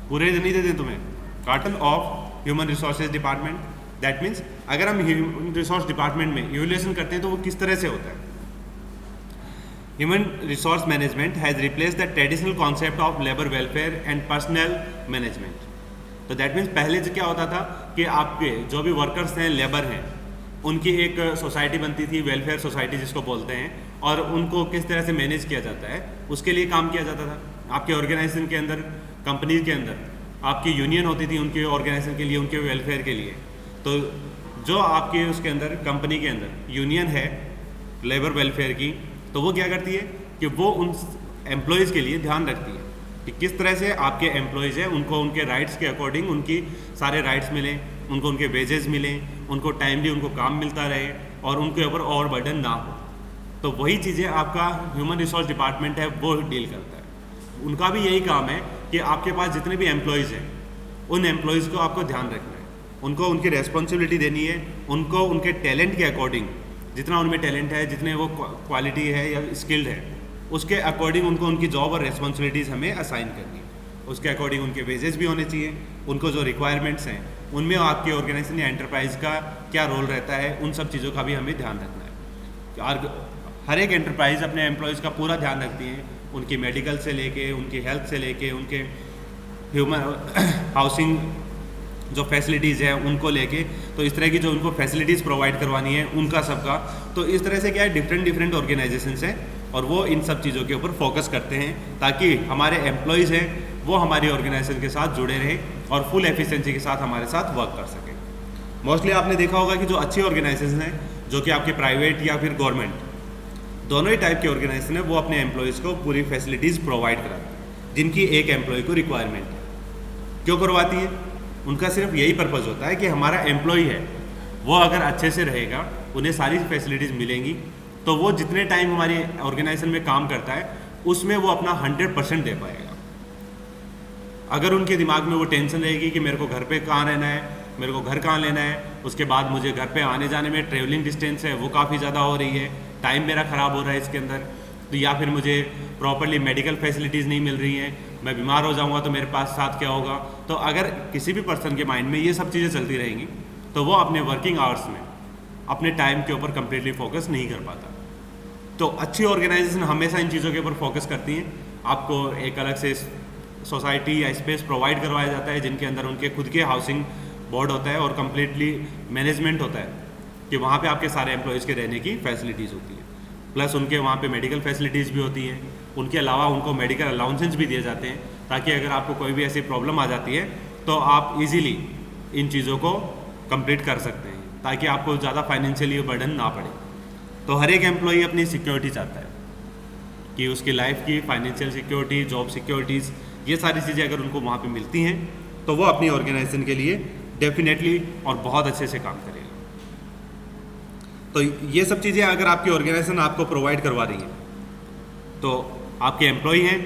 पूरे नहीं देते तुम्हें, carton of human resources department. That means अगर हम ह्यूमन रिसोर्स डिपार्टमेंट में इवैल्यूएशन करते हैं तो वो किस तरह से होता है। Human resource management has replace the traditional concept of labour welfare and personal management. तो दैट मीन्स पहले क्या होता था कि आपके जो भी वर्कर्स हैं, लेबर हैं, उनकी एक सोसाइटी बनती थी, वेलफेयर सोसाइटी जिसको बोलते हैं, और उनको किस तरह से मैनेज किया जाता है उसके लिए काम किया जाता था। आपके ऑर्गेनाइजेशन के अंदर, कंपनी के अंदर आपकी यूनियन होती थी उनके ऑर्गेनाइजेशन के लिए, उनके वेलफेयर के लिए। तो जो आपके उसके अंदर कंपनी के अंदर यूनियन है लेबर वेलफेयर की, तो वो क्या करती है कि वो उन एम्प्लॉयज़ के लिए ध्यान रखती है कि किस तरह से आपके एम्प्लॉयज़ हैं उनको उनके राइट्स के अकॉर्डिंग उनकी सारे राइट्स मिलें, उनको उनके वेजेस मिलें, उनको टाइमली उनको काम मिलता रहे और उनके ऊपर और बर्डन ना हो। तो वही चीज़ें आपका ह्यूमन रिसोर्स डिपार्टमेंट है वो डील करता है। उनका भी यही काम है कि आपके पास जितने भी एम्प्लॉयज़ हैं उन एम्प्लॉयज़ को आपको ध्यान रखना है, उनको उनकी रेस्पॉन्सिबिलिटी देनी है, उनको उनके टैलेंट के अकॉर्डिंग, जितना उनमें टैलेंट है, जितने वो क्वालिटी है या स्किल्ड है, उसके अकॉर्डिंग उनको उनकी जॉब और रेस्पॉन्सिबिलिटीज़ हमें असाइन करनी है। उसके अकॉर्डिंग उनके वेजेस भी होने चाहिए, उनको जो रिक्वायरमेंट्स हैं उनमें आपके ऑर्गेनाइजेशन या एंटरप्राइज का क्या रोल रहता है, उन सब चीज़ों का भी हमें ध्यान रखना है। और हर एक एंटरप्राइज अपने एम्प्लॉयज़ का पूरा ध्यान रखती है, उनकी मेडिकल से लेके, उनकी हेल्थ से लेके, उनके ह्यूमन हाउसिंग जो फैसिलिटीज़ है उनको लेके, तो इस तरह की जो उनको फैसिलिटीज़ प्रोवाइड करवानी है उनका सबका। तो इस तरह से क्या है, डिफरेंट ऑर्गेनाइजेशंस हैं और वो इन सब चीज़ों के ऊपर फोकस करते हैं ताकि हमारे एम्प्लॉयज़ हैं वो हमारी ऑर्गेनाइजेशन के साथ जुड़े रहें और फुल एफिशिएंसी के साथ हमारे साथ वर्क कर सकें। मोस्टली आपने देखा होगा कि जो अच्छी ऑर्गेनाइजेशन है, जो कि आपके प्राइवेट या फिर गवर्नमेंट, दोनों ही टाइप के ऑर्गेनाइजेशन है, वो अपने एम्प्लॉयज़ को पूरी फैसिलिटीज़ प्रोवाइड कराते हैं जिनकी एक एम्प्लॉय को रिक्वायरमेंट है। क्यों करवाती है? उनका सिर्फ यही पर्पज़ होता है कि हमारा एम्प्लॉय है वो अगर अच्छे से रहेगा, उन्हें सारी फैसिलिटीज़ मिलेंगी, तो वो जितने टाइम हमारी ऑर्गेनाइजेशन में काम करता है उसमें वो अपना 100% दे पाएगा। अगर उनके दिमाग में वो टेंशन रहेगी कि मेरे को घर पे कहाँ रहना है, मेरे को घर कहाँ लेना है, उसके बाद मुझे घर पे आने जाने में ट्रेवलिंग डिस्टेंस है वो काफ़ी ज़्यादा हो रही है, टाइम मेरा ख़राब हो रहा है इसके अंदर, तो या फिर मुझे प्रॉपरली मेडिकल फैसिलिटीज़ नहीं मिल रही हैं, मैं बीमार हो जाऊंगा तो मेरे पास साथ क्या होगा। तो अगर किसी भी पर्सन के माइंड में ये सब चीज़ें चलती रहेंगी तो वो अपने वर्किंग आवर्स में अपने टाइम के ऊपर कम्प्लीटली फोकस नहीं कर पाता। तो अच्छी ऑर्गेनाइजेशन हमेशा इन चीज़ों के ऊपर फोकस करती हैं। आपको एक अलग से सोसाइटी या स्पेस प्रोवाइड करवाया जाता है जिनके अंदर उनके खुद के हाउसिंग बोर्ड होता है और कम्प्लीटली मैनेजमेंट होता है कि वहाँ पे आपके सारे एम्प्लॉयज़ के रहने की फैसिलिटीज़ होती है, प्लस उनके वहाँ पे मेडिकल फैसिलिटीज़ भी होती हैं। उनके अलावा उनको मेडिकल अलाउंसेस भी दिए जाते हैं ताकि अगर आपको कोई भी ऐसी प्रॉब्लम आ जाती है तो आप इजीली इन चीज़ों को कंप्लीट कर सकते हैं ताकि आपको ज़्यादा फाइनेंशियली बर्डन ना पड़े। तो हर एक एम्प्लॉई अपनी सिक्योरिटी चाहता है कि उसकी लाइफ की फाइनेंशियल सिक्योरिटी, जॉब सिक्योरिटीज़, ये सारी चीज़ें अगर उनको वहाँ पे मिलती हैं तो वो अपनी ऑर्गेनाइजेशन के लिए डेफिनेटली और बहुत अच्छे से काम करेगा। तो ये सब चीज़ें अगर आपकी ऑर्गेनाइजेशन आपको प्रोवाइड करवा रही है तो आपके एम्प्लॉई हैं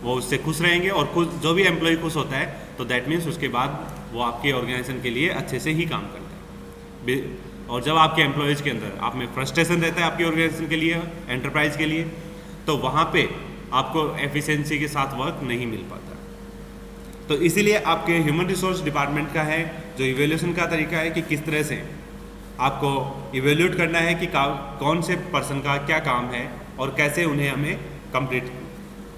वो उससे खुश रहेंगे, और खुश जो भी एम्प्लॉई खुश होता है तो दैट मीन्स उसके बाद वो आपके ऑर्गेनाइजेशन के लिए अच्छे से ही काम करता है। और जब आपके एम्प्लॉयज़ के अंदर आप में फ्रस्ट्रेशन रहता है आपकी ऑर्गेनाइजेशन के लिए, एंटरप्राइज के लिए, तो वहाँ पे आपको एफिशिएंसी के साथ वर्क नहीं मिल पाता। तो इसीलिए आपके ह्यूमन रिसोर्स डिपार्टमेंट का है जो इवेल्यूशन का तरीका है कि किस तरह से आपको इवेल्यूट करना है कि कौन से पर्सन का क्या काम है और कैसे उन्हें हमें कंप्लीट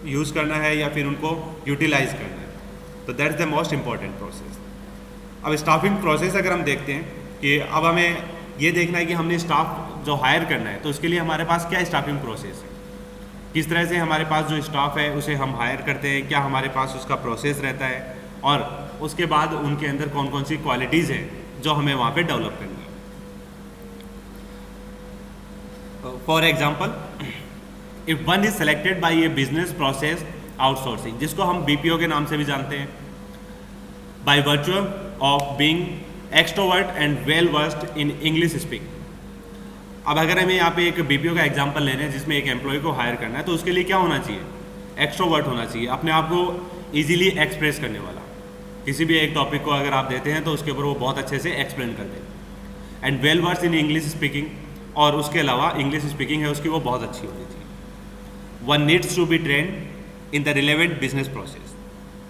यूज़ करना है या फिर उनको यूटिलाइज करना है। तो that's the most important process. अब स्टाफिंग प्रोसेस अगर हम देखते हैं कि अब हमें ये देखना है कि हमने स्टाफ जो हायर करना है तो उसके लिए हमारे पास क्या स्टाफिंग प्रोसेस है, किस तरह से हमारे पास जो स्टाफ है उसे हम हायर करते हैं, क्या हमारे पास उसका प्रोसेस रहता है, और उसके बाद उनके अंदर कौन कौन सी क्वालिटीज़ हैं जो हमें वहाँ पे डेवलप करनी है। For example, if one is selected by A business process outsourcing, जिसको हम BPO के नाम से भी जानते हैं, by virtual of being extrovert and well versed in English speak. अब अगर हमें यहाँ पे एक BPO का एग्जांपल ले रहे हैं जिसमें एक एम्प्लॉय को हायर करना है तो उसके लिए क्या होना चाहिए, एक्सट्रोवर्ट होना चाहिए, अपने आप को इजीली एक्सप्रेस करने वाला। किसी भी एक टॉपिक को अगर आप देते हैं तो उसके ऊपर वो बहुत अच्छे से एक्सप्लेन कर दें। And well versed in English speaking, और उसके अलावा इंग्लिश स्पीकिंग है उसकी वो बहुत अच्छी होनी चाहिए। One needs to be trained in the relevant business process,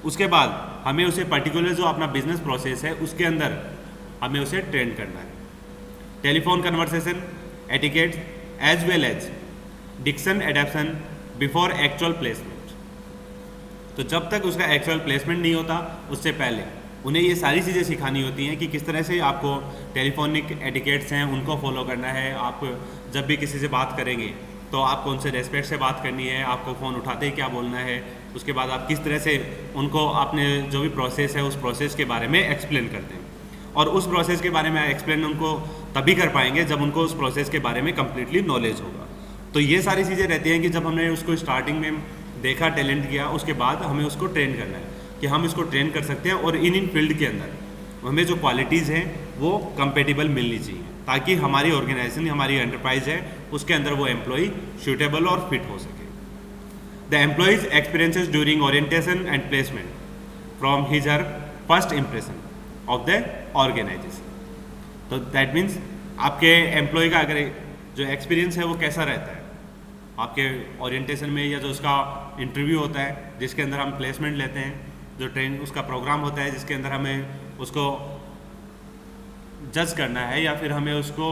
उसके बाद हमें उसे पर्टिकुलर जो अपना बिजनेस प्रोसेस है उसके अंदर हमें उसे ट्रेन करना है। Telephone conversation etiquettes as well as diction adaption before actual placement. तो जब तक उसका एक्चुअल प्लेसमेंट नहीं होता उससे पहले उन्हें ये सारी चीज़ें सिखानी होती हैं कि किस तरह से आपको टेलीफोनिक एटिकेट्स हैं उनको फॉलो करना है। आप जब भी किसी से बात करेंगे तो आपको उनसे रेस्पेक्ट से बात करनी है, आपको फ़ोन उठाते ही क्या बोलना है, उसके बाद आप किस तरह से उनको अपने जो भी प्रोसेस है उस प्रोसेस के बारे में एक्सप्लेन करते हैं। और उस प्रोसेस के बारे में एक्सप्लेन उनको तभी कर पाएंगे जब उनको उस प्रोसेस के बारे में कम्प्लीटली नॉलेज होगा। तो ये सारी चीज़ें रहती हैं कि जब हमने उसको स्टार्टिंग में देखा, टैलेंट किया, उसके बाद हमें उसको ट्रेन करना है कि हम इसको ट्रेन कर सकते हैं और इन फील्ड के अंदर हमें जो क्वालिटीज़ हैं वो कंपेटेबल मिलनी चाहिए ताकि हमारी ऑर्गेनाइजेशन, हमारी एंटरप्राइज है उसके अंदर वो एम्प्लॉय सूटेबल और फिट हो सके। The employees experiences during orientation and placement from his her first impression of the organisation. तो दैट मीन्स आपके एम्प्लॉय का अगर जो एक्सपीरियंस है वो कैसा रहता है आपके ओरिएंटेशन में, या जो उसका इंटरव्यू होता है जिसके अंदर हम प्लेसमेंट लेते हैं, जो ट्रेन उसका प्रोग्राम होता है जिसके अंदर हमें उसको जज करना है या फिर हमें उसको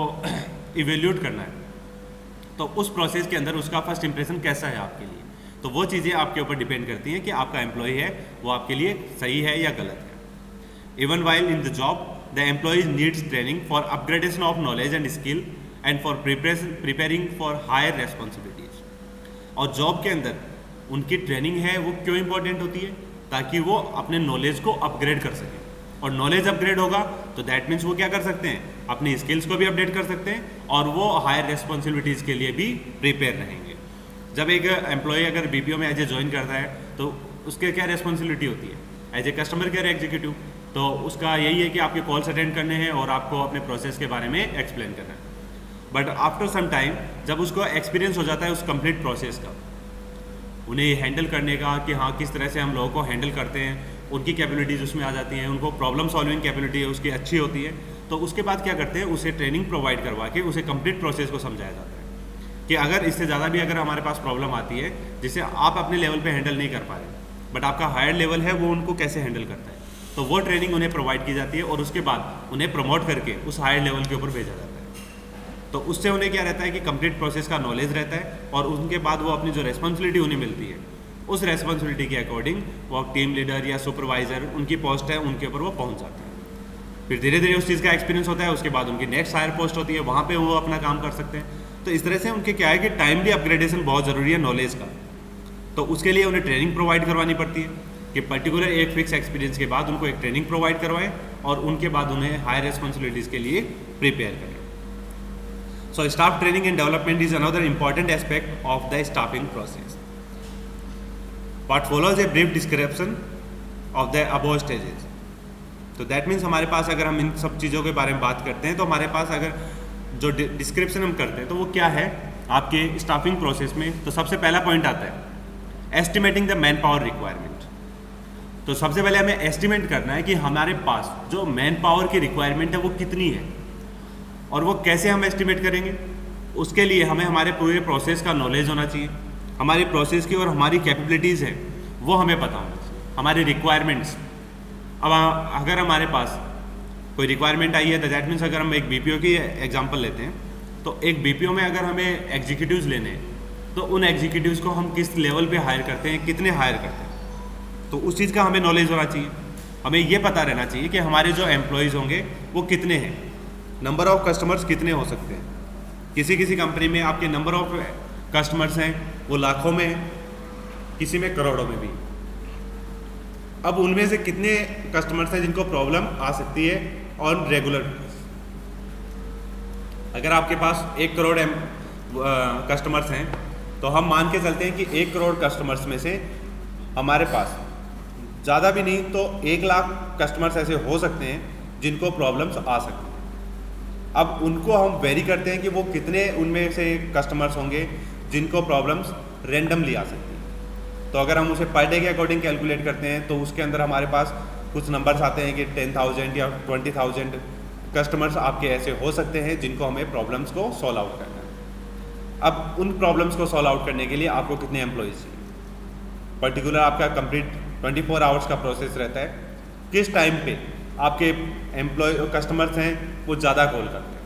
इवेल्यूट करना है, तो उस प्रोसेस के अंदर उसका फर्स्ट इंप्रेशन कैसा है आपके लिए। तो वो चीज़ें आपके ऊपर डिपेंड करती हैं कि आपका एम्प्लॉय है वो आपके लिए सही है या गलत है। Even while in the job the employee needs training for upgradation of knowledge and skill and for preparing for higher responsibilities. और जॉब के अंदर उनकी ट्रेनिंग है वो क्यों इंपॉर्टेंट होती है, ताकि वो अपने नॉलेज को अपग्रेड कर सकें। और नॉलेज अपग्रेड होगा तो दैट मीन्स वो क्या कर सकते हैं, अपनी स्किल्स को भी अपडेट कर सकते हैं और वो हायर रेस्पॉन्सिबिलिटीज़ के लिए भी प्रिपेयर रहेंगे। जब एक एम्प्लॉय अगर बीपीओ में एज ए ज्वाइन करता है तो उसके क्या रेस्पॉन्सिबिलिटी होती है as a customer care executive, तो उसका यही है कि आपके कॉल्स अटेंड करने हैं और आपको अपने प्रोसेस के बारे में एक्सप्लेन करना है। बट आफ्टर सम टाइम जब उसको एक्सपीरियंस हो जाता है उस कंप्लीट प्रोसेस का, उन्हें हैंडल करने का कि हाँ किस तरह से हम लोगों को हैंडल करते हैं, उनकी कैपेबिलिटीज़ उसमें आ जाती हैं, उनको प्रॉब्लम सॉल्विंग कैपेबिलिटी है उसकी अच्छी होती है, तो उसके बाद क्या करते हैं उसे ट्रेनिंग प्रोवाइड करवा के उसे कंप्लीट प्रोसेस को समझाया जाता है कि अगर इससे ज़्यादा भी अगर हमारे पास प्रॉब्लम आती है जिसे आप अपने लेवल पे हैंडल नहीं कर पा रहे बट आपका हायर लेवल है वो उनको कैसे हैंडल करता है, तो वो ट्रेनिंग उन्हें प्रोवाइड की जाती है और उसके बाद उन्हें प्रमोट करके उस हायर लेवल के ऊपर भेजा जाता है। तो उससे उन्हें क्या रहता है कि कंप्लीट प्रोसेस का नॉलेज रहता है और उनके बाद वो अपनी जो रेस्पॉन्सिबिलिटी उन्हें मिलती है उस रेस्पॉन्सिबिलिटी के अकॉर्डिंग वो टीम लीडर या सुपरवाइजर उनकी पोस्ट है उनके ऊपर वो पहुंच जाते हैं। फिर धीरे धीरे उस चीज़ का एक्सपीरियंस होता है, उसके बाद उनकी नेक्स्ट हायर पोस्ट होती है, वहाँ पे वो अपना काम कर सकते हैं। तो इस तरह से उनके क्या है कि टाइमली अपग्रेडेशन बहुत ज़रूरी है नॉलेज का, तो उसके लिए उन्हें ट्रेनिंग प्रोवाइड करवानी पड़ती है कि पर्टिकुलर एक फिक्स एक्सपीरियंस के बाद उनको एक ट्रेनिंग प्रोवाइड करवाएं और उनके बाद उन्हें हायर रेस्पॉन्सिबिलिटीज़ के लिए प्रिपेयर करें। So staff training and development is another important aspect of the staffing process. What follows a brief description of the above stages। तो दैट मीन्स हमारे पास अगर हम इन सब चीज़ों के बारे में बात करते हैं तो हमारे पास अगर जो डिस्क्रिप्शन हम करते हैं तो वो क्या है आपके स्टाफिंग प्रोसेस में। तो सबसे पहला पॉइंट आता है estimating the man power requirement. तो सबसे पहले हमें एस्टिमेट करना है कि हमारे पास जो मैन पावर की रिक्वायरमेंट है वो कितनी है और वो कैसे हम एस्टिमेट करेंगे। उसके लिए हमें हमारे पूरे प्रोसेस का नॉलेज होना चाहिए, हमारी प्रोसेस की और हमारी कैपेबिलिटीज़ है वो हमें पता होना चाहिए, हमारी रिक्वायरमेंट्स। अब अगर हमारे पास कोई रिक्वायरमेंट आई है तो दैट मीन्स अगर हम एक बीपीओ की एग्जांपल लेते हैं तो एक बीपीओ में अगर हमें एग्जीक्यूटिव्स लेने हैं तो उन एग्जीक्यूटिव्स को हम किस लेवल पे हायर करते हैं, कितने हायर करते हैं, तो उस चीज़ का हमें नॉलेज होना चाहिए। हमें ये पता रहना चाहिए कि हमारे जो एम्प्लॉयज़ होंगे वो कितने हैं, नंबर ऑफ़ कस्टमर्स कितने हो सकते हैं। किसी किसी कंपनी में आपके नंबर ऑफ़ कस्टमर्स हैं वो लाखों में हैं, किसी में करोड़ों में भी। अब उनमें से कितने कस्टमर्स हैं जिनको प्रॉब्लम आ सकती है ऑन रेगुलर। अगर आपके पास 1 करोड़ कस्टमर्स हैं तो हम मान के चलते हैं कि 1 करोड़ कस्टमर्स में से हमारे पास ज़्यादा भी नहीं तो 1 लाख कस्टमर्स ऐसे हो सकते हैं जिनको प्रॉब्लम्स आ सकती हैं। अब उनको हम वेरी करते हैं कि वो कितने उनमें से कस्टमर्स होंगे जिनको प्रॉब्लम्स रेंडमली आ सकती हैं। तो अगर हम उसे पर डे के अकॉर्डिंग कैलकुलेट करते हैं तो उसके अंदर हमारे पास कुछ नंबर्स आते हैं कि 10,000 या 20,000 कस्टमर्स आपके ऐसे हो सकते हैं जिनको हमें प्रॉब्लम्स को सॉल्व आउट करना है। अब उन प्रॉब्लम्स को सॉल्व आउट करने के लिए आपको कितने एम्प्लॉयज़ चाहिए, पर्टिकुलर आपका कंप्लीट 24 आवर्स का प्रोसेस रहता है, किस टाइम पे आपके कस्टमर्स हैं वो ज़्यादा कॉल करते हैं,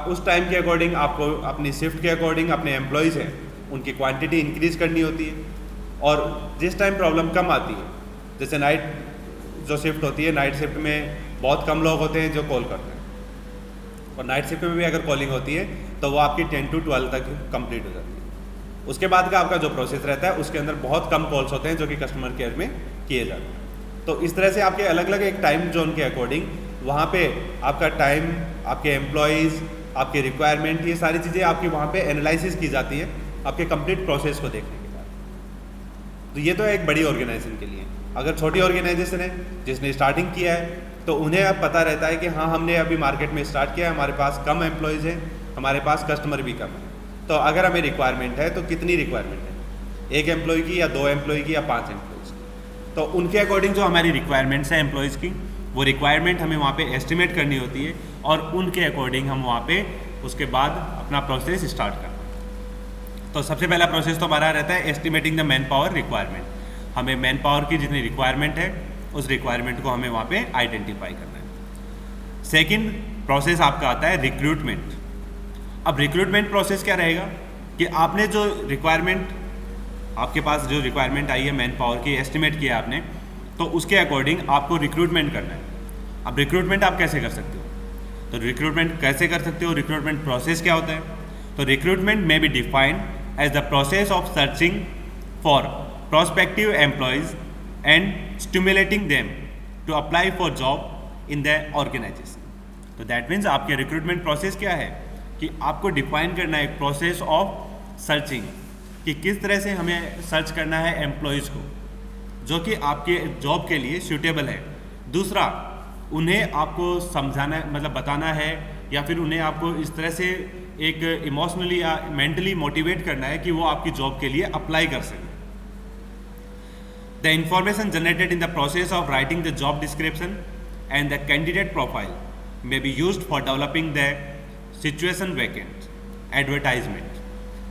उस टाइम के अकॉर्डिंग आपको अपनी शिफ्ट के अकॉर्डिंग अपने एम्प्लॉयज़ हैं उनकी क्वांटिटी इंक्रीज़ करनी होती है। और जिस टाइम प्रॉब्लम कम आती है, जैसे नाइट जो शिफ्ट होती है, नाइट शिफ्ट में बहुत कम लोग होते हैं जो कॉल करते हैं, और नाइट शिफ्ट में भी अगर कॉलिंग होती है तो वो आपकी 10 to 12 तक कंप्लीट हो जाती है। उसके बाद का आपका जो प्रोसेस रहता है उसके अंदर बहुत कम कॉल्स होते हैं जो कि कस्टमर केयर में किए जाते हैं। तो इस तरह से आपके अलग अलग एक टाइम जोन के अकॉर्डिंग वहाँ पे आपका टाइम, आपके एम्प्लॉयज़, आपके रिक्वायरमेंट, ये सारी चीज़ें आपकी वहाँ पे एनालिसिस की जाती है आपके कंप्लीट प्रोसेस को देखने के बाद। तो ये तो एक बड़ी ऑर्गेनाइजेशन के लिए। अगर छोटी ऑर्गेनाइजेशन है जिसने स्टार्टिंग किया है तो उन्हें अब पता रहता है कि हाँ हमने अभी मार्केट में स्टार्ट किया है, हमारे पास कम एम्प्लॉयज़ हैं, हमारे पास कस्टमर भी कम है, तो अगर हमें रिक्वायरमेंट है तो कितनी रिक्वायरमेंट है, 1 एम्प्लॉय की या 2 एम्प्लॉय की या 5 एम्प्लॉयज़ की। तो उनके अकॉर्डिंग जो हमारी रिक्वायरमेंट्स हैं एम्प्लॉयज़ की, वो रिक्वायरमेंट हमें वहाँ पे एस्टिमेट करनी होती है और उनके अकॉर्डिंग हम वहाँ पे उसके बाद अपना प्रोसेस स्टार्ट करते हैं। तो सबसे पहला प्रोसेस तो हमारा रहता है estimating the man power requirement. हमें मैन पावर की जितनी रिक्वायरमेंट है उस रिक्वायरमेंट को हमें वहाँ पे आइडेंटिफाई करना है। सेकंड प्रोसेस आपका आता है रिक्रूटमेंट। अब रिक्रूटमेंट प्रोसेस क्या रहेगा कि आपने जो रिक्वायरमेंट, आपके पास जो रिक्वायरमेंट आई है मैन पावर की, एस्टिमेट किया आपने, तो उसके अकॉर्डिंग आपको रिक्रूटमेंट करना है। अब रिक्रूटमेंट आप कैसे कर सकते हो, तो रिक्रूटमेंट कैसे कर सकते हो, रिक्रूटमेंट प्रोसेस क्या होता है। तो रिक्रूटमेंट में be defined as the process of searching for prospective employees and stimulating them to apply for job in the organization। तो दैट मीन्स आपके रिक्रूटमेंट प्रोसेस क्या है कि आपको डिफाइन करना है एक प्रोसेस ऑफ सर्चिंग कि किस तरह से हमें सर्च करना है एम्प्लॉयज़ को जो कि आपके जॉब के लिए सूटेबल है। दूसरा, उन्हें आपको समझाना, मतलब बताना है, या फिर उन्हें आपको इस तरह से एक इमोशनली या मेंटली मोटिवेट करना है कि वो आपकी जॉब के लिए अप्लाई कर सकें। The information generated in the process of writing the job description and the candidate profile may be used for developing the situation vacant advertisement।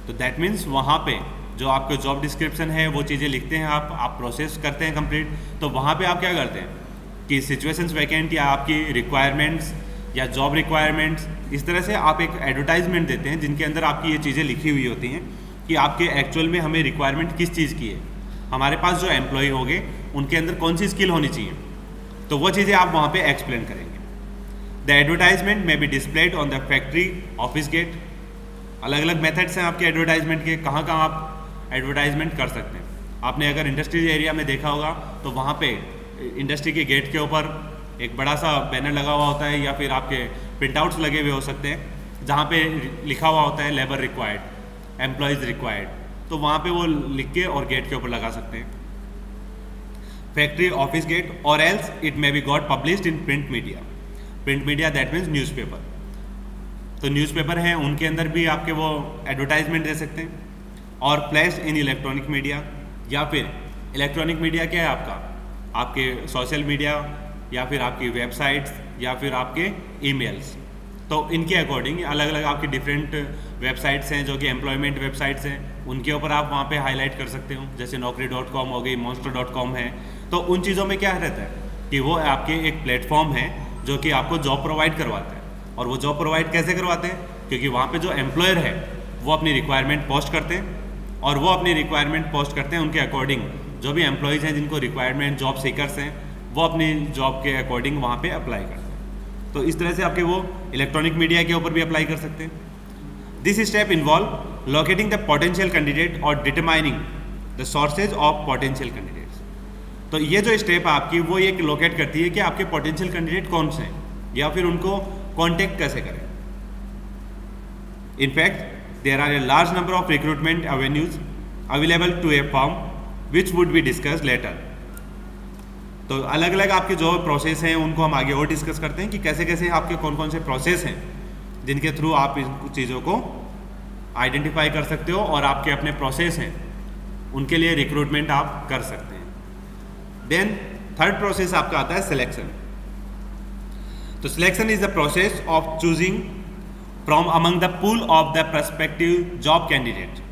तो that means वहाँ पे जो आपका जॉब डिस्क्रिप्शन है वो चीज़ें लिखते हैं आप प्रोसेस करते हैं कंप्लीट, तो वहाँ पे आप क्या करते हैं कि सिचुएशंस वैकेंट या आपकी रिक्वायरमेंट्स या जॉब रिक्वायरमेंट्स, इस तरह से आप एक एडवर्टाइजमेंट देते हैं जिनके अंदर आपकी ये चीज़ें लिखी हुई होती हैं कि आपके एक्चुअल में हमें रिक्वायरमेंट किस चीज़ की है, हमारे पास जो एम्प्लॉय होंगे उनके अंदर कौन सी स्किल होनी चाहिए, तो वो चीज़ें आप वहाँ पे एक्सप्लेन करेंगे। द एडवर्टाइजमेंट में be displayed on the factory office gate. अलग अलग मेथड्स हैं आपके एडवर्टाइजमेंट के, कहाँ कहाँ आप एडवर्टाइजमेंट कर सकते हैं। आपने अगर इंडस्ट्रियल एरिया में देखा होगा तो वहाँ पे इंडस्ट्री के गेट के ऊपर एक बड़ा सा बैनर लगा हुआ होता है, या फिर आपके प्रिंटआउट्स लगे हुए हो सकते हैं जहाँ पे लिखा हुआ होता है लेबर रिक्वायर्ड, एम्प्लॉयज़ रिक्वायर्ड, तो वहाँ पे वो लिख के और गेट के ऊपर लगा सकते हैं, फैक्ट्री ऑफिस गेट। और else it may be got published in print media. Print media that means newspaper. तो न्यूज़पेपर हैं उनके अंदर भी आपके वो एडवर्टाइजमेंट दे सकते हैं। और प्लेस्ड इन इलेक्ट्रॉनिक मीडिया, या फिर इलेक्ट्रॉनिक मीडिया क्या है आपका, आपके सोशल मीडिया या फिर आपकी वेबसाइट्स या फिर आपके ईमेल्स। तो इनके अकॉर्डिंग अलग अलग आपकी डिफरेंट वेबसाइट्स हैं जो कि एम्प्लॉयमेंट वेबसाइट्स हैं, उनके ऊपर आप वहाँ पे हाईलाइट कर सकते हो, जैसे naukri.com हो गई, monster.com है। तो उन चीज़ों में क्या रहता है कि वो आपके एक प्लेटफॉर्म है जो कि आपको जॉब प्रोवाइड करवाता है। और वो जॉब प्रोवाइड कैसे करवाते हैं, क्योंकि वहाँ पे जो एम्प्लॉयर है वो अपनी रिक्वायरमेंट पोस्ट करते हैं, और वो अपनी रिक्वायरमेंट पोस्ट करते हैं उनके अकॉर्डिंग जो भी एम्प्लॉयज़ हैं जिनको रिक्वायरमेंट जॉब सीकर्स हैं वो अपनी जॉब के अकॉर्डिंग वहाँ पे अप्लाई करते हैं। तो इस तरह से आपके वो इलेक्ट्रॉनिक मीडिया के ऊपर भी अप्लाई कर सकते हैं। This step involve locating the potential candidate और determining the sources of potential candidates. तो ये जो स्टेप आपकी वो ये लोकेट करती है कि आपके पोटेंशियल कैंडिडेट कौन से हैं या फिर उनको कॉन्टेक्ट कैसे करें। In fact there are a large number of recruitment avenues available to a firm which would be discuss later. तो अलग अलग आपके जो प्रोसेस हैं उनको हम आगे और डिस्कस करते हैं कि कैसे कैसे आपके कौन कौन से प्रोसेस हैं जिनके थ्रू आप इन चीज़ों को आइडेंटिफाई कर सकते हो और आपके अपने प्रोसेस हैं उनके लिए रिक्रूटमेंट आप कर सकते हैं। देन थर्ड प्रोसेस आपका आता है सिलेक्शन। तो selection is the process of choosing from among the pool of the prospective job candidate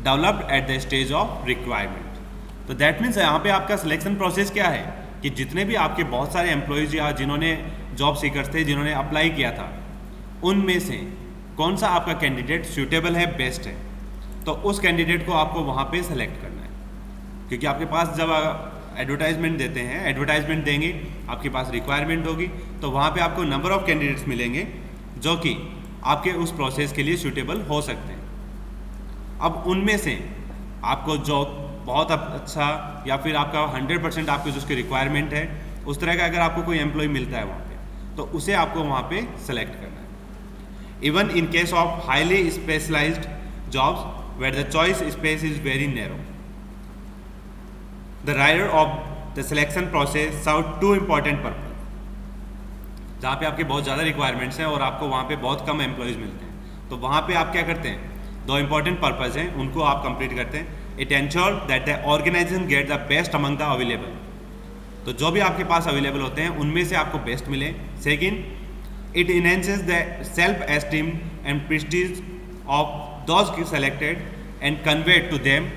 developed at the stage of requirement. तो दैट मीन्स यहाँ पे आपका सिलेक्शन प्रोसेस क्या है कि जितने भी आपके बहुत सारे एम्प्लॉयज़ या जिन्होंने जॉब सीकर्स थे जिन्होंने अप्लाई किया था, उनमें से कौन सा आपका कैंडिडेट सूटेबल है, बेस्ट है, तो उस कैंडिडेट को आपको वहाँ पे सेलेक्ट करना है। क्योंकि आपके पास जब एडवर्टाइजमेंट देते हैं, एडवर्टाइजमेंट देंगे, आपके पास रिक्वायरमेंट होगी, तो वहाँ पे आपको नंबर ऑफ़ कैंडिडेट्स मिलेंगे जो कि आपके उस प्रोसेस के लिए सूटेबल हो सकते हैं। अब उनमें से आपको जो बहुत अच्छा या फिर आपका 100% आपको जिसकी रिक्वायरमेंट है उस तरह का अगर आपको कोई एम्प्लॉय मिलता है वहाँ पे, तो उसे आपको वहाँ पे सेलेक्ट करना है। Even in case of highly specialised jobs where the choice space is very narrow, the rider of the selection process serve two important purpose. जहाँ पे आपके बहुत ज़्यादा रिक्वायरमेंट्स हैं और आपको वहाँ पे बहुत कम एम्प्लॉयज़ मिलते हैं, तो वहाँ पे आप क्या करते हैं, दो इंपॉर्टेंट पर्पज़ हैं, उनको आप कंप्लीट करते हैं। It ensure that the organisation get the best among the available, तो जो भी आपके पास अवेलेबल होते हैं उनमें से आपको बेस्ट मिले। Second, it enhances the self esteem and prestige of those selected and conveyed to them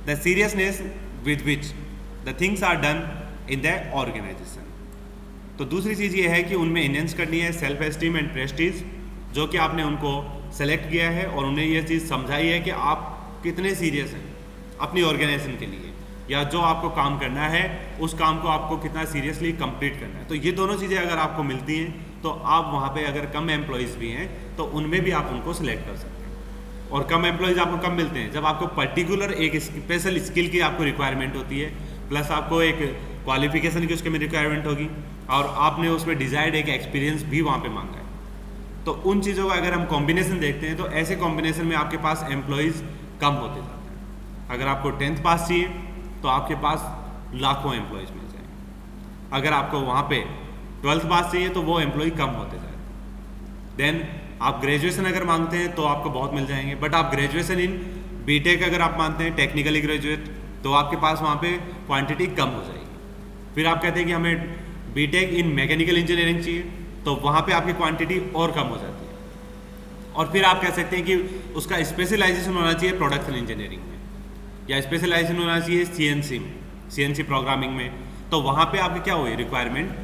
the seriousness with which the things are done in the organisation. तो दूसरी चीज़ ये है कि उनमें इनहेंस करनी है सेल्फ एस्टीम एंड प्रेस्टीज, जो कि आपने उनको सेलेक्ट किया है और उन्हें यह चीज़ समझाई है कि आप कितने सीरियस हैं अपनी ऑर्गेनाइजेशन के लिए, या जो आपको काम करना है उस काम को आपको कितना सीरियसली कंप्लीट करना है। तो ये दोनों चीज़ें अगर आपको मिलती हैं तो आप वहाँ पे अगर कम एम्प्लॉयज़ भी हैं तो उनमें भी आप उनको सिलेक्ट कर सकते हैं। और कम एम्प्लॉयज़ आपको कब मिलते हैं, जब आपको पर्टिकुलर एक स्पेशल स्किल की आपको रिक्वायरमेंट होती है, प्लस आपको एक क्वालिफिकेशन की उसके में रिक्वायरमेंट होगी और आपने उसमें डिज़ायर्ड एक एक्सपीरियंस भी वहाँ पर मांगा है। तो उन चीज़ों का अगर हम कॉम्बिनेशन देखते हैं तो ऐसे कॉम्बिनेशन में आपके पास एम्प्लॉयज़ कम होते जाते हैं। अगर आपको 10th पास चाहिए तो आपके पास लाखों एम्प्लॉयज़ मिल जाएंगे, अगर आपको वहाँ पे 12th पास चाहिए तो वो एम्प्लॉय कम होते जाएंगे। देन आप ग्रेजुएशन अगर मांगते हैं तो आपको बहुत मिल जाएंगे, बट आप ग्रेजुएशन इन बीटेक अगर आप मानते हैं टेक्निकली ग्रेजुएट, तो आपके पास वहाँ पे क्वांटिटी कम हो जाएगी। फिर आप कहते हैं कि हमें बीटेक इन मैकेनिकल इंजीनियरिंग चाहिए, तो वहाँ पे आपकी क्वांटिटी और कम हो जाती है। और फिर आप कह सकते हैं कि उसका स्पेशलाइजेशन होना चाहिए प्रोडक्शन इंजीनियरिंग में, या स्पेशलाइजेशन होना चाहिए सीएनसी में, सीएनसी प्रोग्रामिंग में, तो वहाँ पे आपकी क्या हुई, रिक्वायरमेंट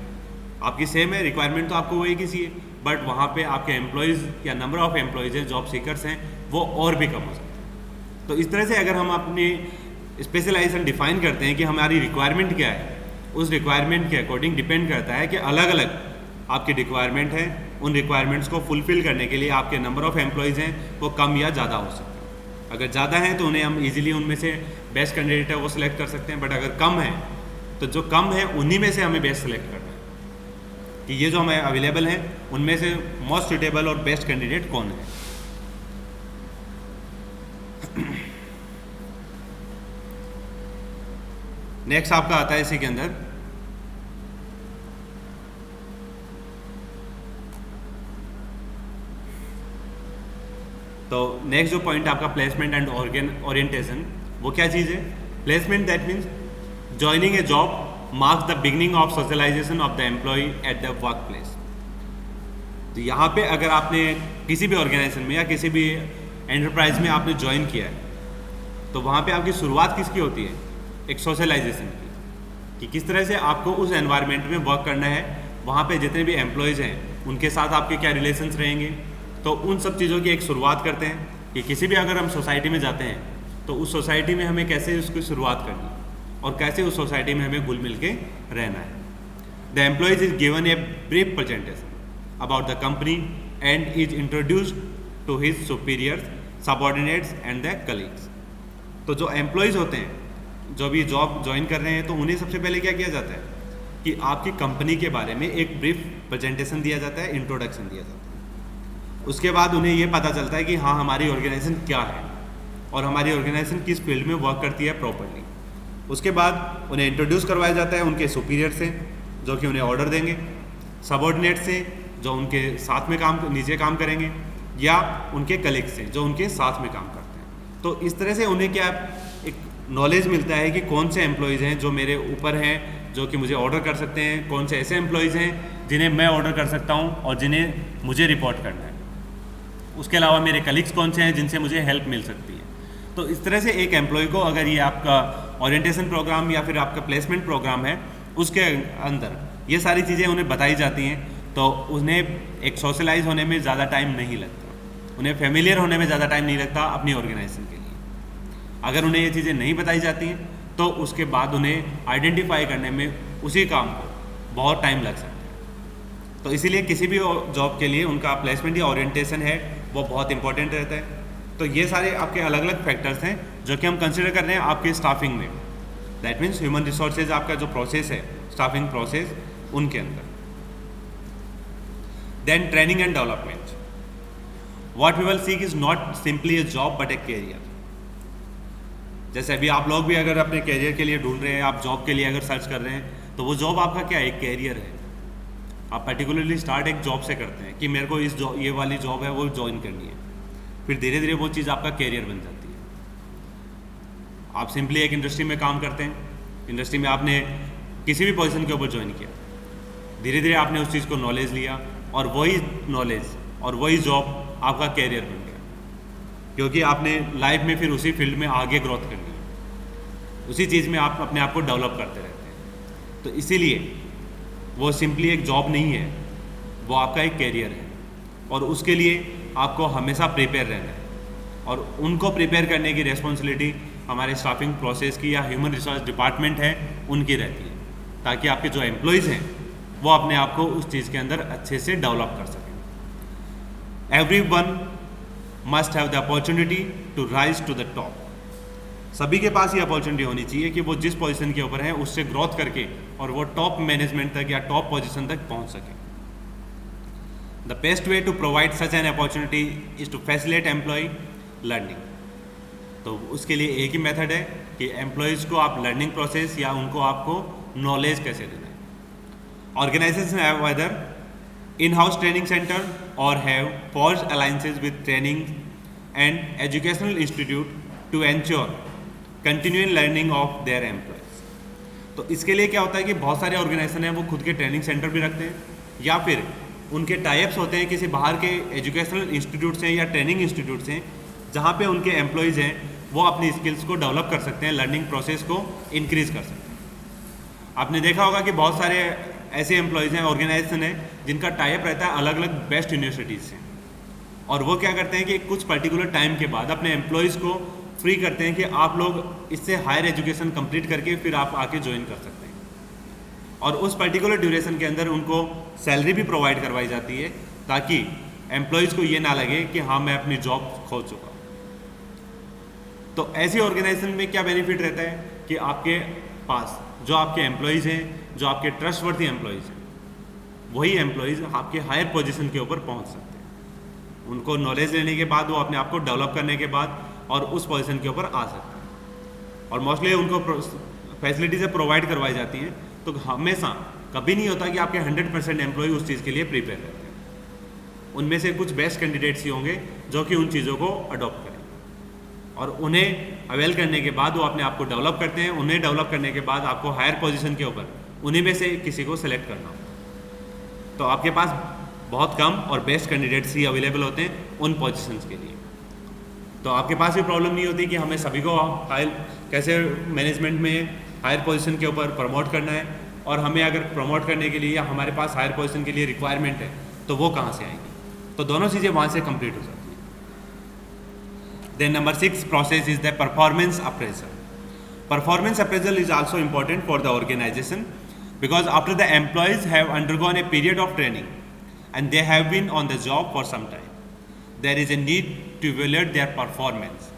आपकी सेम है, रिक्वायरमेंट तो आपको वही की चाहिए, बट वहाँ पे आपके एम्प्लॉयज़ या नंबर ऑफ़ एम्प्लॉयज़ हैं, जॉब सीकर्स हैं, वो और भी कम हो सकते हैं। तो इस तरह से अगर हम अपनी स्पेशलाइजेशन डिफाइन करते हैं कि हमारी रिक्वायरमेंट क्या है, उस रिक्वायरमेंट के अकॉर्डिंग डिपेंड करता है कि अलग अलग आपकी रिक्वायरमेंट है, उन रिक्वायरमेंट्स को फुलफ़िल करने के लिए आपके नंबर ऑफ़ एम्प्लॉयज़ हैं वो कम या ज़्यादा हो सकते हैं। अगर ज़्यादा हैं तो उन्हें हम इजीली उनमें से बेस्ट कैंडिडेट है वो सिलेक्ट कर सकते हैं, बट अगर कम है तो जो कम है उन्हीं में से हमें बेस्ट सेलेक्ट करना है कि ये जो हमें अवेलेबल हैं उनमें से मोस्ट सुटेबल और बेस्ट कैंडिडेट कौन है। नेक्स्ट आपका आता है इसी के अंदर तो नेक्स्ट जो पॉइंट आपका प्लेसमेंट एंड ओरिएंटेशन, वो क्या चीज़ है, placement that means joining a job marks the beginning of socialisation of the employee at the workplace. तो यहाँ पे अगर आपने किसी भी ऑर्गेनाइजेशन में या किसी भी एंटरप्राइज में आपने ज्वाइन किया है तो वहाँ पे आपकी शुरुआत किसकी होती है, एक सोशलाइजेशन की, कि किस तरह से आपको उस एनवायरनमेंट में वर्क करना है, वहाँ पे जितने भी एम्प्लॉयज़ हैं उनके साथ आपके क्या रिलेशंस रहेंगे। तो उन सब चीज़ों की एक शुरुआत करते हैं कि किसी भी अगर हम सोसाइटी में जाते हैं तो उस सोसाइटी में हमें कैसे उसकी शुरुआत करनी है और कैसे उस सोसाइटी में हमें घुल मिल के रहना है। The employees is given a brief presentation about the company and is introduced to his superiors, subordinates and the colleagues. तो जो एम्प्लॉयज़ होते हैं जो भी जॉब ज्वाइन कर रहे हैं तो उन्हें सबसे पहले क्या किया जाता है कि आपकी कंपनी के बारे में एक ब्रीफ प्रेजेंटेशन दिया जाता है, इंट्रोडक्शन दिया जाता है। उसके बाद उन्हें ये पता चलता है कि हाँ हमारी ऑर्गेनाइजेशन क्या है और हमारी ऑर्गेनाइजेशन किस फील्ड में वर्क करती है प्रॉपर्ली। उसके बाद उन्हें इंट्रोड्यूस करवाया जाता है उनके सुपीरियर से जो कि उन्हें ऑर्डर देंगे, सबॉर्डिनेट से जो उनके साथ में नीचे काम करेंगे, या उनके कलीग से जो उनके साथ में काम करते हैं। तो इस तरह से उन्हें क्या एक नॉलेज मिलता है कि कौन से एम्प्लॉयज़ हैं जो मेरे ऊपर हैं जो कि मुझे ऑर्डर कर सकते हैं, कौन से ऐसे एम्प्लॉयज़ हैं जिन्हें मैं ऑर्डर कर सकता हूँ और जिन्हें मुझे रिपोर्ट करना है। उसके अलावा मेरे कलीग्स कौन से हैं जिनसे मुझे हेल्प मिल सकती है। तो इस तरह से एक एम्प्लॉय को अगर ये आपका ओरिएंटेशन प्रोग्राम या फिर आपका प्लेसमेंट प्रोग्राम है उसके अंदर ये सारी चीज़ें उन्हें बताई जाती हैं, तो उन्हें एक सोशलाइज होने में ज़्यादा टाइम नहीं लगता, उन्हें फेमिलियर होने में ज़्यादा टाइम नहीं लगता अपनी ऑर्गेनाइजेशन के लिए। अगर उन्हें ये चीज़ें नहीं बताई जाती हैं तो उसके बाद उन्हें आइडेंटिफाई करने में उसी काम को बहुत टाइम लग सकता है। तो इसीलिए किसी भी जॉब के लिए उनका प्लेसमेंट या ओरिएंटेशन है वो बहुत इंपॉर्टेंट रहता है। तो ये सारे आपके अलग अलग फैक्टर्स हैं जो कि हम कंसिडर कर रहे हैं आपके स्टाफिंग में। दैट मीन्स ह्यूमन रिसोर्सेज आपका जो प्रोसेस है, स्टाफिंग प्रोसेस, उनके अंदर। Then training and development. What we will seek is not simply a job but a career. जैसे अभी आप लोग भी अगर अपने कैरियर के लिए ढूंढ रहे हैं, आप जॉब के लिए अगर सर्च कर रहे हैं, तो वो जॉब आपका क्या है, एक कैरियर है। आप पर्टिकुलरली स्टार्ट एक जॉब से करते हैं कि मेरे को इस जॉब, ये वाली जॉब है वो ज्वाइन करनी है, फिर धीरे धीरे वो चीज़ आपका कैरियर बन जाती है। आप सिंपली एक इंडस्ट्री में काम करते हैं, इंडस्ट्री में आपने किसी भी पोजीशन के ऊपर ज्वाइन किया, धीरे धीरे आपने उस चीज़ को नॉलेज लिया और वही नॉलेज और वही जॉब आपका कैरियर बन गया, क्योंकि आपने लाइफ में फिर उसी फील्ड में आगे ग्रोथ करनी है, उसी चीज़ में आप अपने आप को डेवलप करते रहते हैं। तो इसीलिए वो सिंपली एक जॉब नहीं है, वो आपका एक कैरियर है और उसके लिए आपको हमेशा प्रिपेयर रहना है। और उनको प्रिपेयर करने की रिस्पॉन्सिबिलिटी हमारे स्टाफिंग प्रोसेस की या ह्यूमन रिसोर्स डिपार्टमेंट है उनकी रहती है, ताकि आपके जो एम्प्लॉयज़ हैं वो अपने आप को उस चीज़ के अंदर अच्छे से डेवलप कर सकें। Everyone must have the opportunity to rise to the top. सभी के पास ये अपॉर्चुनिटी होनी चाहिए कि वो जिस पोजीशन के ऊपर है उससे ग्रोथ करके और वो टॉप मैनेजमेंट तक या टॉप पोजीशन तक पहुंच सके। The best way to provide such an opportunity is to facilitate employee learning. तो उसके लिए एक ही मेथड है कि एम्प्लॉयज़ को आप लर्निंग प्रोसेस या उनको आपको नॉलेज कैसे देना है। Organisation have whether in-house training center or have forged alliances with training and educational institute to ensure continuing learning of their employees। तो इसके लिए क्या होता है कि बहुत सारे ऑर्गेनाइजेशन हैं वो खुद के ट्रेनिंग सेंटर भी रखते हैं या फिर उनके टाइप्स होते हैं किसी बाहर के एजुकेशनल इंस्टीट्यूट से या ट्रेनिंग इंस्टीट्यूट से, जहाँ पे उनके एम्प्लॉयज़ हैं वो अपनी स्किल्स को डेवलप कर सकते हैं, लर्निंग प्रोसेस को इंक्रीज कर सकते हैं। आपने देखा होगा कि बहुत सारे ऐसे एम्प्लॉयज़ हैं, ऑर्गेनाइजेशन है जिनका टाइप रहता है अलग अलग बेस्ट यूनिवर्सिटीज़ से, और वो क्या करते हैं कि कुछ पर्टिकुलर टाइम के बाद अपने एम्प्लॉयज़ को फ्री करते हैं कि आप लोग इससे हायर एजुकेशन कंप्लीट करके फिर आप आके ज्वाइन कर सकते हैं, और उस पर्टिकुलर ड्यूरेशन के अंदर उनको सैलरी भी प्रोवाइड करवाई जाती है ताकि एम्प्लॉयज़ को ये ना लगे कि हाँ मैं अपनी जॉब खो चुका। तो ऐसी ऑर्गेनाइजेशन में क्या बेनिफिट रहता है कि आपके पास जो आपके एम्प्लॉयज़ हैं, जो आपके ट्रस्टवर्थी एम्प्लॉयज़ हैं, वही एम्प्लॉयज़ आपके हायर पोजीशन के ऊपर पहुंच सकते हैं। उनको नॉलेज लेने के बाद, वो अपने आप को डेवलप करने के बाद और उस पोजीशन के ऊपर आ सकते हैं। और मोस्टली उनको फैसिलिटीज़ें प्रोवाइड करवाई जाती हैं, तो हमेशा कभी नहीं होता कि आपके 100% एम्प्लॉय उस चीज़ के लिए प्रिपेयर रहते हैं। उनमें से कुछ बेस्ट कैंडिडेट्स ही होंगे जो कि उन चीज़ों को अडॉप्ट करें और उन्हें अवेल करने के बाद वो अपने आप को डेवलप करते हैं। उन्हें डेवलप करने के बाद आपको हायर पोजीशन के ऊपर उन्हीं में से किसी को सिलेक्ट करना होता है। तो आपके पास बहुत कम और बेस्ट कैंडिडेट्स ही अवेलेबल होते हैं उन पोजीशंस के लिए। तो आपके पास भी प्रॉब्लम नहीं होती कि हमें सभी को हायर कैसे मैनेजमेंट में हायर पोजीशन के ऊपर प्रमोट करना है, और हमें अगर प्रमोट करने के लिए या हमारे पास हायर पोजीशन के लिए रिक्वायरमेंट है तो वो कहाँ से आएंगी। तो दोनों चीज़ें वहाँ से कंप्लीट हो जाती हैं। Then number 6 process is the performance appraisal. Performance appraisal is also important for the organization because after the employees have undergone a period of training and they have been on the job for some time, there is a need to evaluate their performance।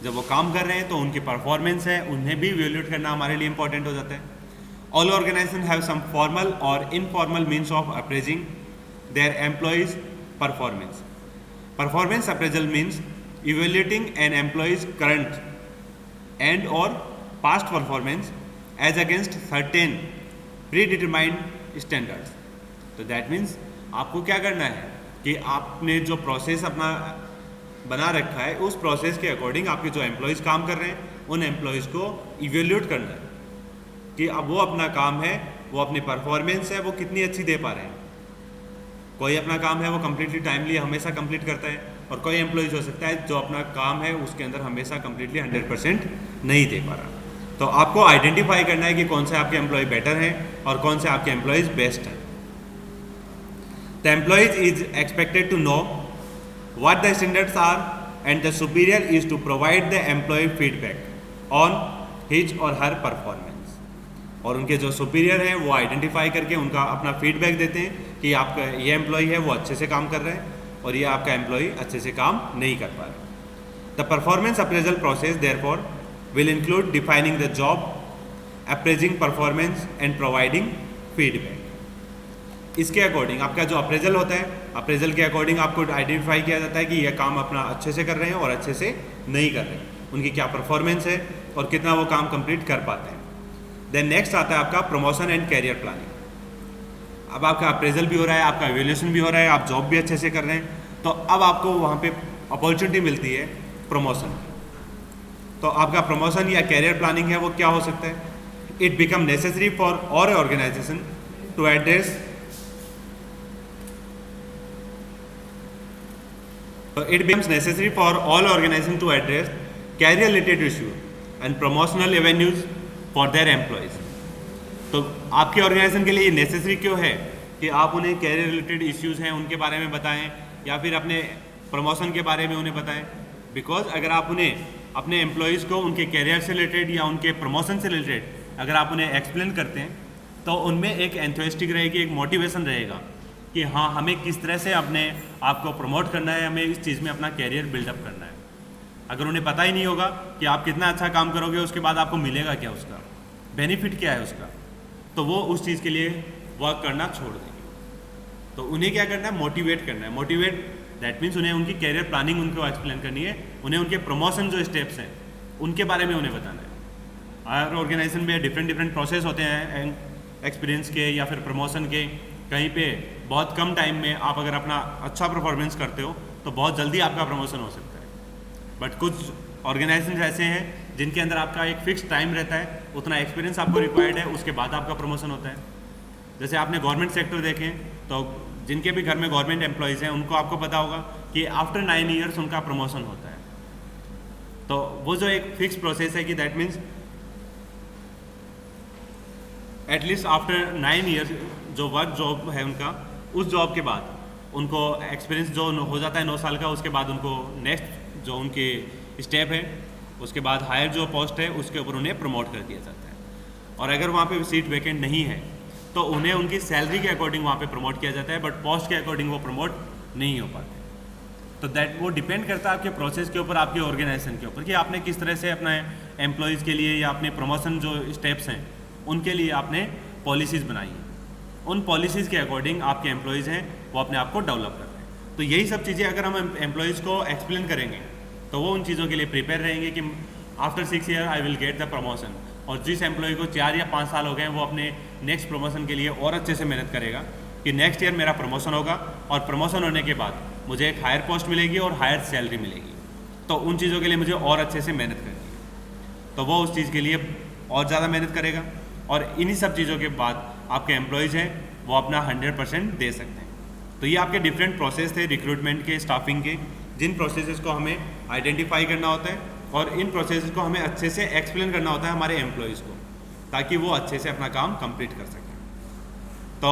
जब वो काम कर रहे हैं तो उनकी performance है, उन्हें भी इवेल्यूएट करना हमारे लिए इंपॉर्टेंट हो जाता है। All organizations have some formal or informal means of appraising their employees' performance। Performance appraisal means evaluating an employee's current and or past performance as against certain predetermined standards। तो that means आपको क्या करना है कि आपने जो process अपना बना रखा है उस प्रोसेस के अकॉर्डिंग आपके जो एम्प्लॉयज़ काम कर रहे हैं उन एम्प्लॉयज़ को इवेल्यूएट करना है कि अब वो अपना काम है, वो अपनी परफॉर्मेंस है, वो कितनी अच्छी दे पा रहे हैं। कोई अपना काम है वो कम्प्लीटली टाइमली हमेशा कंप्लीट करता है, और कोई एम्प्लॉयज़ हो सकता है जो अपना काम है उसके अंदर हमेशा कम्प्लीटली 100% नहीं दे पा रहा। तो आपको आइडेंटिफाई करना है कि कौन से आपके एम्प्लॉय बेटर हैं और कौन से आपके एम्प्लॉयज़ बेस्ट हैं। The employees is expected to know what the standards are and the superior is to provide the employee feedback on his or her performance। और उनके जो सुपीरियर हैं वो आइडेंटिफाई करके उनका अपना फीडबैक देते हैं कि आपका ये एम्प्लॉई है वो अच्छे से काम कर रहे हैं और ये आपका एम्प्लॉई अच्छे से काम नहीं कर पा रहे। The performance appraisal process therefore will include defining the job, appraising performance and providing feedback. इसके अकॉर्डिंग आपका जो अप्रेजल होता है, अप्रेजल के अकॉर्डिंग आपको आइडेंटिफाई किया जाता है कि यह काम अपना अच्छे से कर रहे हैं और अच्छे से नहीं कर रहे हैं, उनकी क्या परफॉर्मेंस है और कितना वो काम कंप्लीट कर पाते हैं। देन नेक्स्ट आता है आपका प्रमोशन एंड कैरियर प्लानिंग। अब आपका अप्रेजल भी हो रहा है, आपका इवैल्यूएशन भी हो रहा है, आप जॉब भी अच्छे से कर रहे हैं, तो अब आपको वहाँ पे अपॉर्चुनिटी मिलती है प्रमोशन की। तो आपका प्रमोशन या कैरियर प्लानिंग है वो क्या हो सकता है? It become necessary for all organisation to address it becomes necessary for all organizations to address career related issues and promotional avenues for their employees। तो आपके ऑर्गेनाइजेशन के लिए ये नेसेसरी क्यों है कि आप उन्हें कैरियर रिलेटेड इश्यूज हैं उनके बारे में बताएं या फिर अपने प्रमोशन के बारे में उन्हें बताएं? बिकॉज अगर आप उन्हें अपने एम्प्लॉयज़ को उनके कैरियर से रिलेटेड या उनके प्रमोशन से रिलेटेड अगर आप उन्हें एक्सप्लेन करते हैं तो उनमें एक एंथुसियास्टिक रहेगी, एक मोटिवेशन रहेगा कि हाँ हमें किस तरह से अपने आप को प्रमोट करना है, हमें इस चीज़ में अपना कैरियर बिल्डअप करना है। अगर उन्हें पता ही नहीं होगा कि आप कितना अच्छा काम करोगे उसके बाद आपको मिलेगा क्या, उसका बेनिफिट क्या है उसका, तो वो उस चीज़ के लिए वर्क करना छोड़ देंगे। तो उन्हें क्या करना है? मोटिवेट करना है। मोटिवेट दैट मीन्स उन्हें उनकी कैरियर प्लानिंग उनको एक्सप्लेन करनी है, उन्हें उनके प्रमोशन जो स्टेप्स हैं उनके बारे में उन्हें बताना है। हर ऑर्गेनाइजेशन में डिफरेंट प्रोसेस होते हैं एक्सपीरियंस के या फिर प्रमोशन के। कहीं पे बहुत कम टाइम में आप अगर अपना अच्छा परफॉर्मेंस करते हो तो बहुत जल्दी आपका प्रमोशन हो सकता है, बट कुछ ऑर्गेनाइजेशन ऐसे हैं जिनके अंदर आपका एक फिक्स टाइम रहता है, उतना एक्सपीरियंस आपको रिक्वायर्ड है, उसके बाद आपका प्रमोशन होता है। जैसे आपने गवर्नमेंट सेक्टर देखें तो जिनके भी घर में गवर्नमेंट एम्प्लॉयज़ हैं उनको आपको पता होगा कि आफ्टर 9 ईयर्स उनका प्रमोशन होता है। तो वो जो एक फिक्स प्रोसेस है कि that means at least after 9 years जो वर्क जॉब है उनका, उस जॉब के बाद उनको एक्सपीरियंस जो हो जाता है 9 साल का, उसके बाद उनको नेक्स्ट जो उनके स्टेप है उसके बाद हायर जो पोस्ट है उसके ऊपर उन्हें प्रमोट कर दिया जाता है। और अगर वहाँ पे सीट वैकेंट नहीं है तो उन्हें उनकी सैलरी के अकॉर्डिंग वहाँ पे प्रमोट किया जाता है, बट पोस्ट के अकॉर्डिंग वो प्रमोट नहीं हो पाते। तो दैट वो डिपेंड करता है आपके प्रोसेस के ऊपर, आपके ऑर्गेनाइजेशन के ऊपर कि आपने किस तरह से अपने एम्प्लॉयज़ के लिए या अपने प्रमोशन जो स्टेप्स हैं उनके लिए आपने पॉलिसीज़ बनाई हैं। उन पॉलिसीज़ के अकॉर्डिंग आपके एम्प्लॉयज़ हैं वो अपने आप को डेवलप कर रहे हैं। तो यही सब चीज़ें अगर हम एम्प्लॉयज़ को एक्सप्लेन करेंगे तो वो उन चीज़ों के लिए प्रिपेयर रहेंगे कि after 6 year I will get the promotion. और जिस एम्प्लॉय को 4 या 5 साल हो गए हैं वो अपने नेक्स्ट प्रमोशन के लिए और अच्छे से मेहनत करेगा कि नेक्स्ट ईयर मेरा प्रमोशन होगा और प्रमोशन होने के बाद मुझे एक हायर पोस्ट मिलेगी और हायर सैलरी मिलेगी। तो उन चीज़ों के लिए मुझे और अच्छे से मेहनत करनी है, तो वो उस चीज़ के लिए और ज़्यादा मेहनत करेगा। और इन्हीं सब चीज़ों के बाद आपके एम्प्लॉयज़ हैं वो अपना 100% दे सकते हैं। तो ये आपके डिफरेंट प्रोसेस थे रिक्रूटमेंट के, स्टाफिंग के, जिन प्रोसेसेस को हमें आइडेंटिफाई करना होता है और इन प्रोसेसेस को हमें अच्छे से एक्सप्लेन करना होता है हमारे एम्प्लॉयज़ को, ताकि वो अच्छे से अपना काम कंप्लीट कर सकें। तो